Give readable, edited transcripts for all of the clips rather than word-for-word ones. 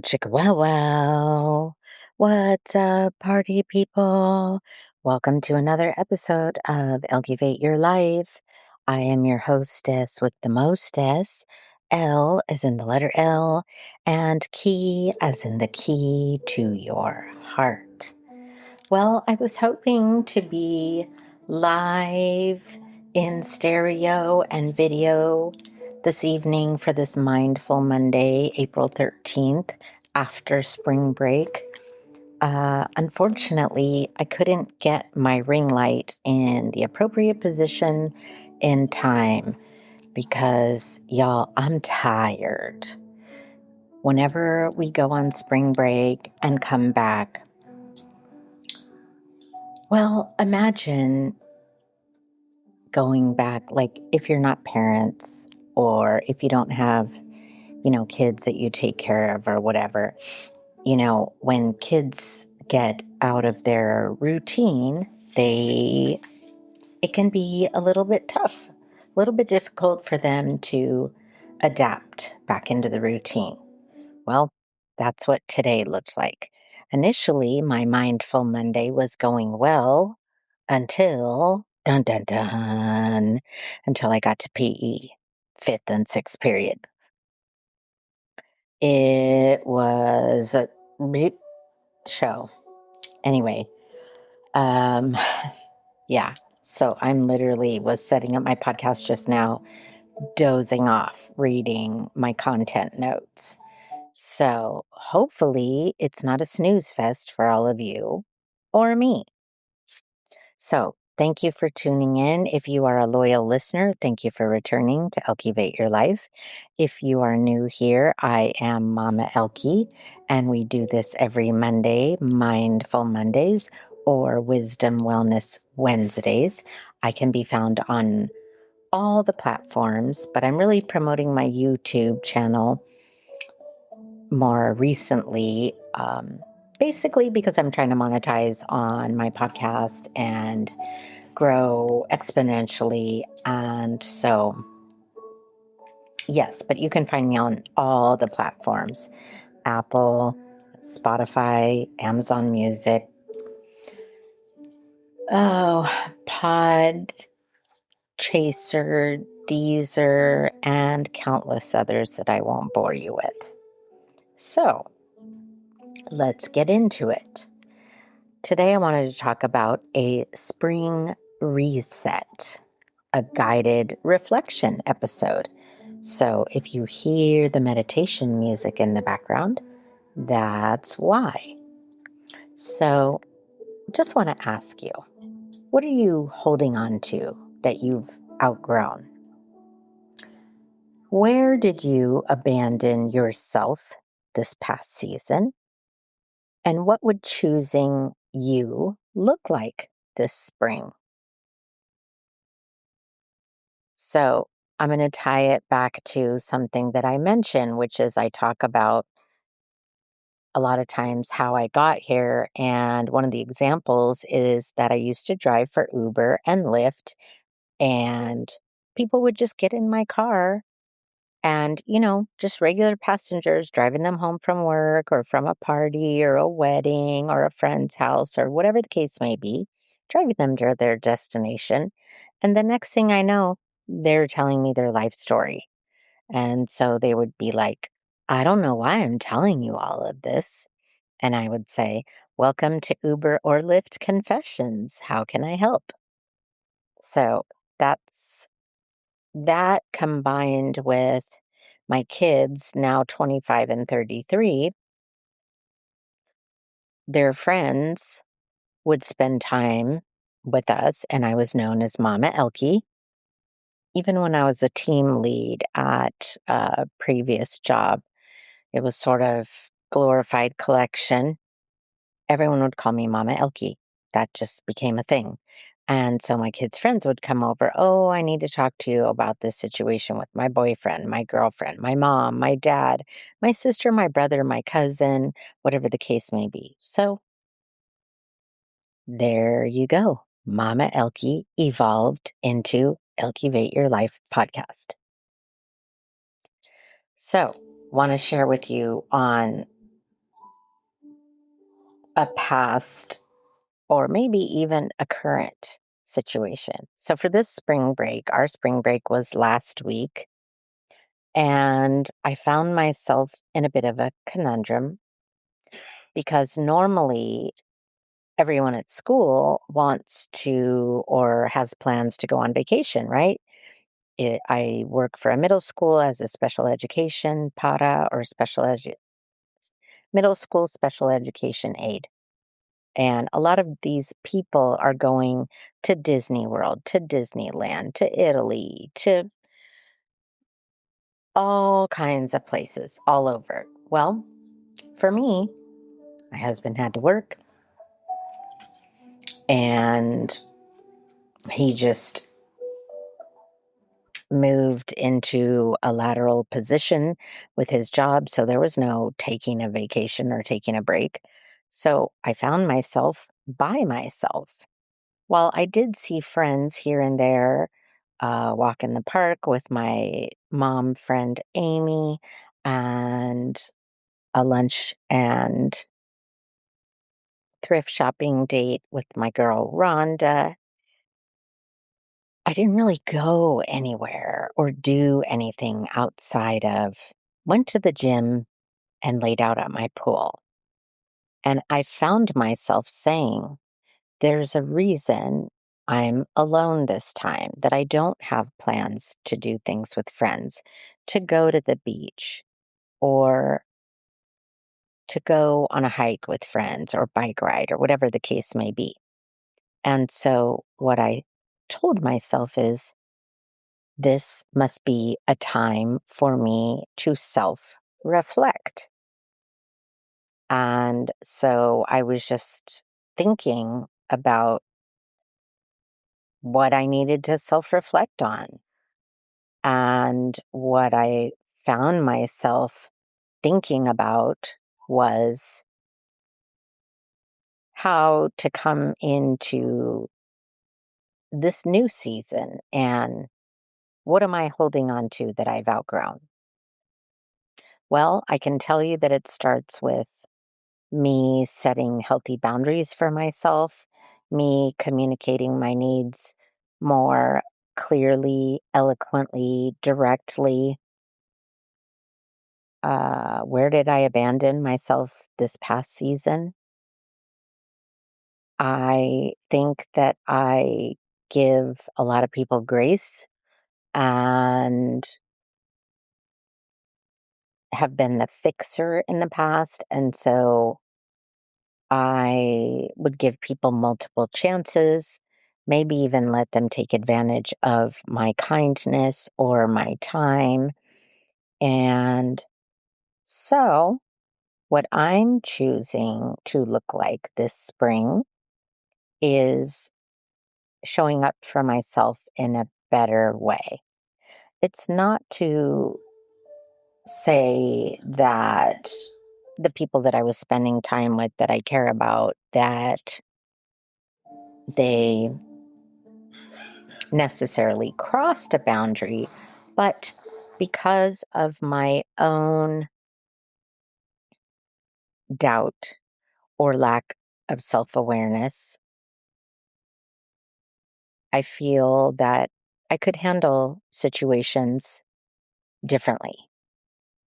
Chicka wow wow. What's up, party people? Welcome to another episode of Elevate Your Life. I am your hostess with the mostess. L as in the letter L, and key as in the key to your heart. Well, I was hoping to be live in stereo and video this evening for this Mindful Monday, April 13th, after spring break. Unfortunately, I couldn't get my ring light in the appropriate position in time because, y'all, I'm tired. Whenever we go on spring break and come back, well, imagine going back, like if you're not parents or if you don't have, kids that you take care of or whatever, when kids get out of their routine, it can be a little bit tough, a little bit difficult for them to adapt back into the routine. Well, that's what today looks like. Initially, my Mindful Monday was going well until, dun dun dun, until I got to PE, fifth and sixth period. It was a bleep show. Anyway, um, yeah. So I'm literally was setting up my podcast just now, dozing off, reading my content notes. So hopefully it's not a snooze fest for all of you or me. So thank you for tuning in. If you are a loyal listener, thank you for returning to Elevate Your Life. If you are new here, I am Mama Elke, and we do this every Monday, Mindful Mondays or Wisdom Wellness Wednesdays. I can be found on all the platforms, but I'm really promoting my YouTube channel more recently, basically because I'm trying to monetize on my podcast and grow exponentially. And so, yes, but you can find me on all the platforms: Apple, Spotify, Amazon Music, Pod Chaser, Deezer, and countless others that I won't bore you with. So, let's get into it. Today, I wanted to talk about a spring reset, a guided reflection episode. So, if you hear the meditation music in the background, that's why. So, just want to ask you, what are you holding on to that you've outgrown? Where did you abandon yourself this past season? And what would choosing you look like this spring? So I'm going to tie it back to something that I mentioned, which is I talk about a lot of times how I got here. And one of the examples is that I used to drive for Uber and Lyft, and people would just get in my car and, just regular passengers driving them home from work or from a party or a wedding or a friend's house or whatever the case may be, driving them to their destination. And the next thing I know, they're telling me their life story. And so they would be like, I don't know why I'm telling you all of this. And I would say, welcome to Uber or Lyft Confessions. How can I help? So that's that combined with my kids, now 25 and 33, their friends would spend time with us, and I was known as Mama Elke. Even when I was a team lead at a previous job, it was sort of glorified collection. Everyone would call me Mama Elke. That just became a thing. And so my kids' friends would come over. Oh, I need to talk to you about this situation with my boyfriend, my girlfriend, my mom, my dad, my sister, my brother, my cousin, whatever the case may be. So there you go. Mama Elke evolved into Elkevate Your Life podcast. So, want to share with you on a past or maybe even a current situation. So for this spring break, our spring break was last week, and I found myself in a bit of a conundrum because normally everyone at school wants to or has plans to go on vacation, right? I work for a middle school as a special education para or middle school special education aide. And a lot of these people are going to Disney World, to Disneyland, to Italy, to all kinds of places all over. Well, for me, my husband had to work and he just moved into a lateral position with his job. So there was no taking a vacation or taking a break. So I found myself by myself. While I did see friends here and there, walk in the park with my mom friend Amy, and a lunch and thrift shopping date with my girl Rhonda, I didn't really go anywhere or do anything outside of went to the gym and laid out at my pool. And I found myself saying, there's a reason I'm alone this time, that I don't have plans to do things with friends, to go to the beach or to go on a hike with friends or bike ride or whatever the case may be. And so what I told myself is, this must be a time for me to self reflect. And so I was just thinking about what I needed to self reflect on. And what I found myself thinking about was how to come into this new season and what am I holding on to that I've outgrown? Well, I can tell you that it starts with me setting healthy boundaries for myself, me communicating my needs more clearly, eloquently, directly. Where did I abandon myself this past season? I think that I give a lot of people grace and have been the fixer in the past. And so I would give people multiple chances, maybe even let them take advantage of my kindness or my time. And so, what I'm choosing to look like this spring is showing up for myself in a better way. It's not to say that the people that I was spending time with that I care about, that they necessarily crossed a boundary, but because of my own doubt or lack of self awareness, I feel that I could handle situations differently.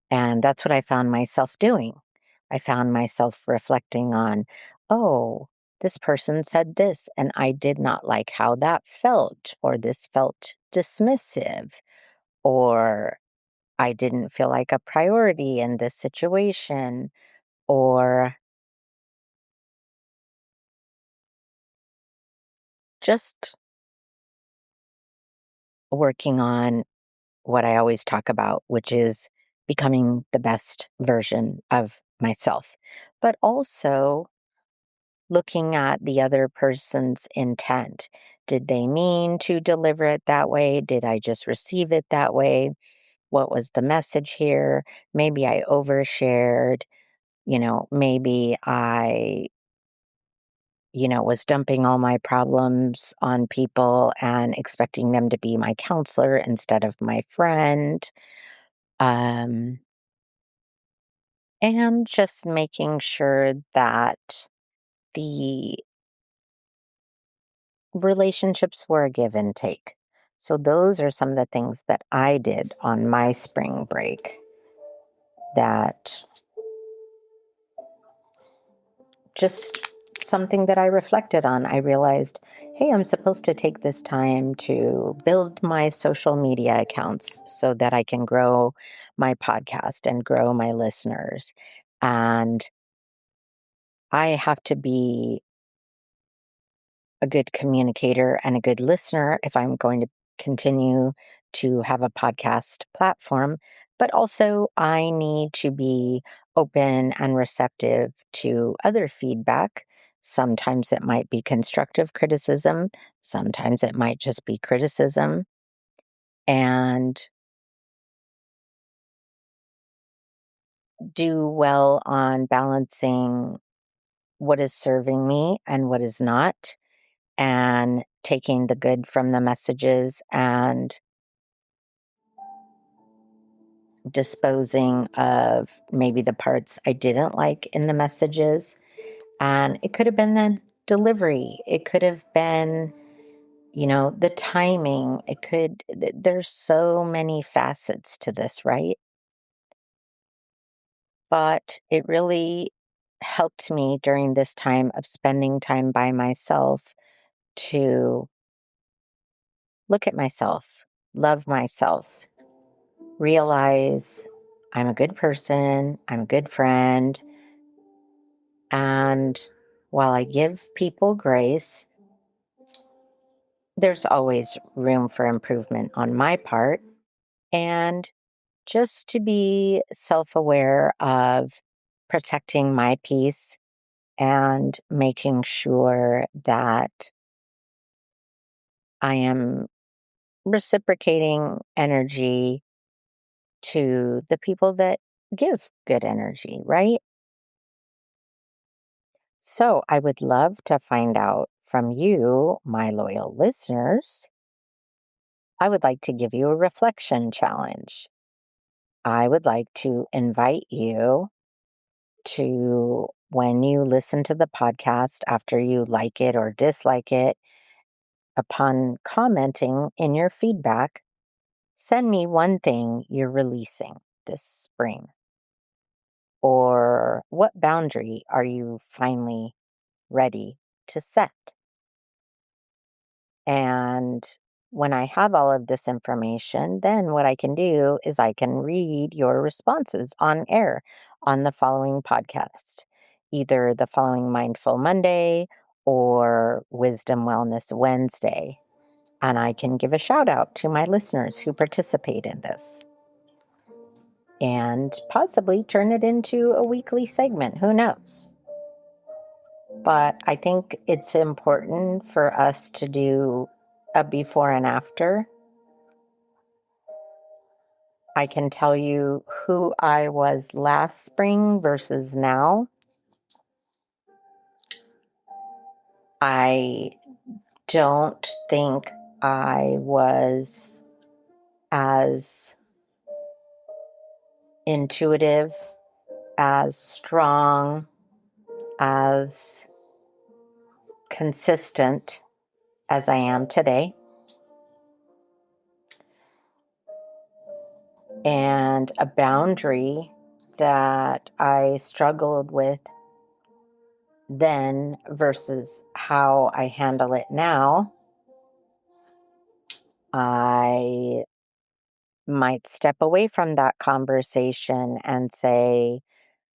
And that's what I found myself doing. I found myself reflecting on, oh, this person said this, and I did not like how that felt, or this felt dismissive, or I didn't feel like a priority in this situation, or just working on what I always talk about, which is becoming the best version of myself, but also looking at the other person's intent. Did they mean to deliver it that way? Did I just receive it that way? What was the message here? Maybe I overshared. Maybe I was dumping all my problems on people and expecting them to be my counselor instead of my friend. Um, and just making sure that the relationships were a give and take. So those are some of the things that I did on my spring break that just something that I reflected on. I realized, hey, I'm supposed to take this time to build my social media accounts so that I can grow my podcast and grow my listeners. And I have to be a good communicator and a good listener if I'm going to continue to have a podcast platform. But also, I need to be open and receptive to other feedback. Sometimes it might be constructive criticism, sometimes it might just be criticism, and do well on balancing what is serving me and what is not, and taking the good from the messages and disposing of maybe the parts I didn't like in the messages. And it could have been the delivery, it could have been, the timing. There's so many facets to this, right? But it really helped me during this time of spending time by myself to look at myself, love myself, realize I'm a good person, I'm a good friend. And while I give people grace, there's always room for improvement on my part. And just to be self aware of protecting my peace and making sure that I am reciprocating energy to the people that give good energy, right? So I would love to find out from you, my loyal listeners. I would like to give you a reflection challenge. I would like to invite you to, when you listen to the podcast, after you like it or dislike it, upon commenting in your feedback, send me one thing you're releasing this spring. Or what boundary are you finally ready to set? And when I have all of this information, then what I can do is I can read your responses on air on the following podcast, either the following Mindful Monday or Wisdom Wellness Wednesday. And I can give a shout out to my listeners who participate in this and possibly turn it into a weekly segment. Who knows? But I think it's important for us to do a before and after. I can tell you who I was last spring versus now. I don't think I was as intuitive, as strong, as consistent as I am today. And a boundary that I struggled with then versus how I handle it now, I might step away from that conversation and say,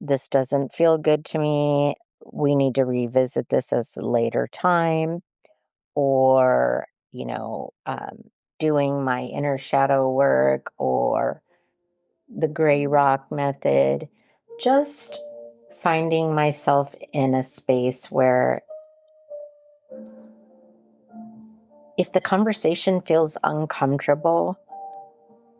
this doesn't feel good to me. We need to revisit this as a later time. Or, doing my inner shadow work or the gray rock method, just finding myself in a space where if the conversation feels uncomfortable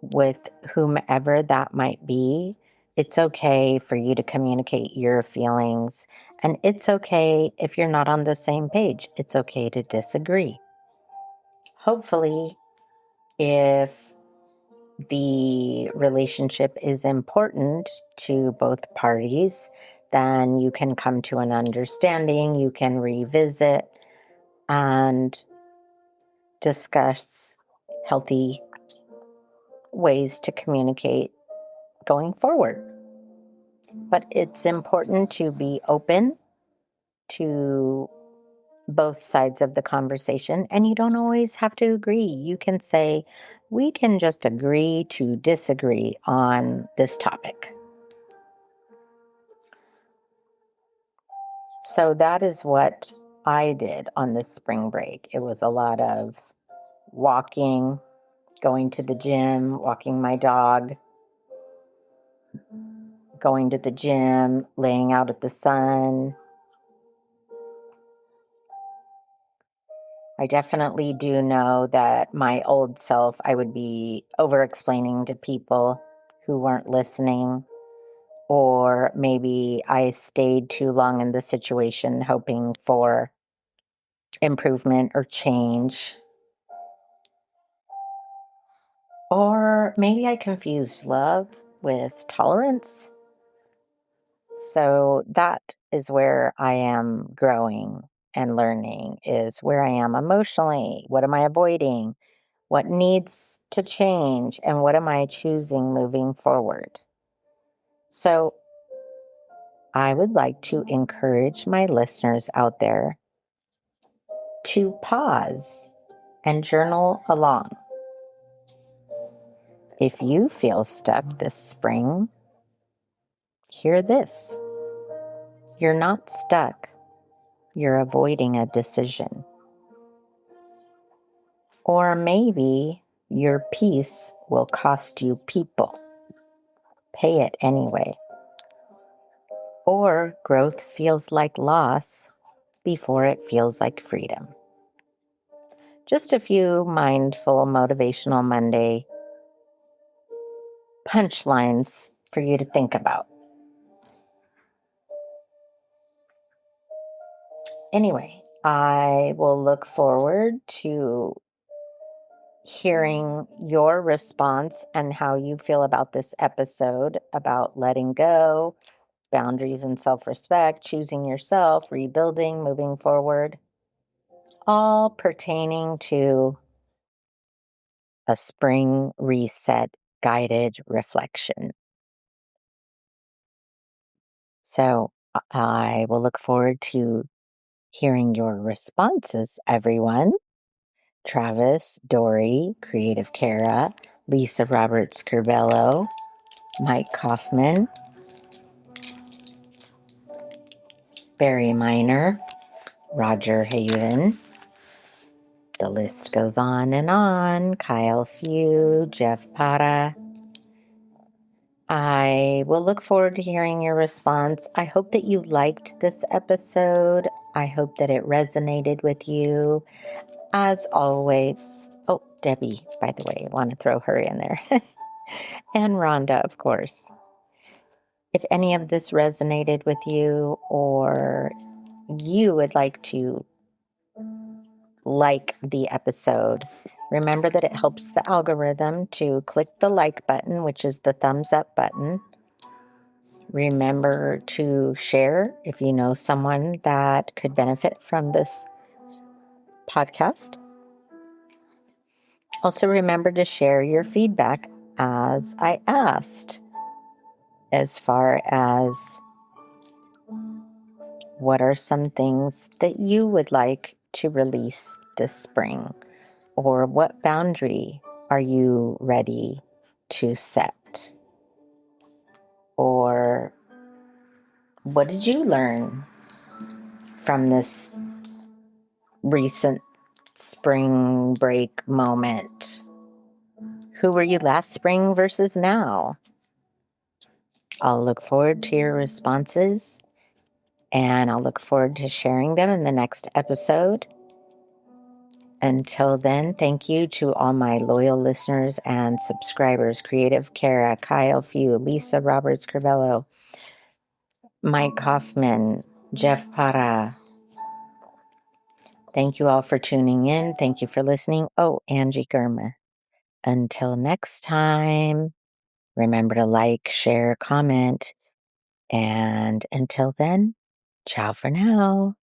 with whomever that might be, it's okay for you to communicate your feelings. And it's okay if you're not on the same page. It's okay to disagree. Hopefully, if the relationship is important to both parties, then you can come to an understanding. You can revisit and discuss healthy ways to communicate going forward. But it's important to be open to both sides of the conversation, and you don't always have to agree. You can say, we can just agree to disagree on this topic. So that is what I did on this spring break. It was a lot of walking, going to the gym, walking my dog, going to the gym, laying out at the sun. I definitely do know that my old self, I would be over explaining to people who weren't listening, or maybe I stayed too long in the situation hoping for improvement or change. Or maybe I confused love with tolerance. So that is where I am growing and learning, is where I am emotionally. What am I avoiding? What needs to change? And what am I choosing moving forward? So I would like to encourage my listeners out there to pause and journal along. If you feel stuck this spring, hear this. You're not stuck. You're avoiding a decision. Or maybe your peace will cost you people. Pay it anyway. Or growth feels like loss before it feels like freedom. Just a few mindful, motivational Monday punchlines for you to think about. Anyway, I will look forward to hearing your response and how you feel about this episode about letting go, boundaries and self-respect, choosing yourself, rebuilding, moving forward, all pertaining to a spring reset guided reflection. So I will look forward to hearing your responses, everyone. Travis, Dory, Creative Kara, Lisa Roberts Curbello, Mike Kaufman, Barry Miner, Roger Haven. The list goes on and on. Kyle Few, Jeff Para. I will look forward to hearing your response. I hope that you liked this episode. I hope that it resonated with you. As always, oh, Debbie, by the way, I want to throw her in there. And Rhonda, of course. If any of this resonated with you, or you would like to like the episode, remember that it helps the algorithm to click the like button, which is the thumbs up button. Remember to share if you know someone that could benefit from this podcast. Also, remember to share your feedback, as I asked, as far as what are some things that you would like to release this spring, or what boundary are you ready to set, or what did you learn from this recent spring break moment? Who were you last spring versus now? I'll look forward to your responses, and I'll look forward to sharing them in the next episode. Until then, thank you to all my loyal listeners and subscribers: Creative Kara, Kyle Few, Lisa Roberts Crivello, Mike Hoffman, Jeff Para. Thank you all for tuning in. Thank you for listening. Oh, Angie Germer. Until next time, remember to like, share, comment, And until then, ciao for now.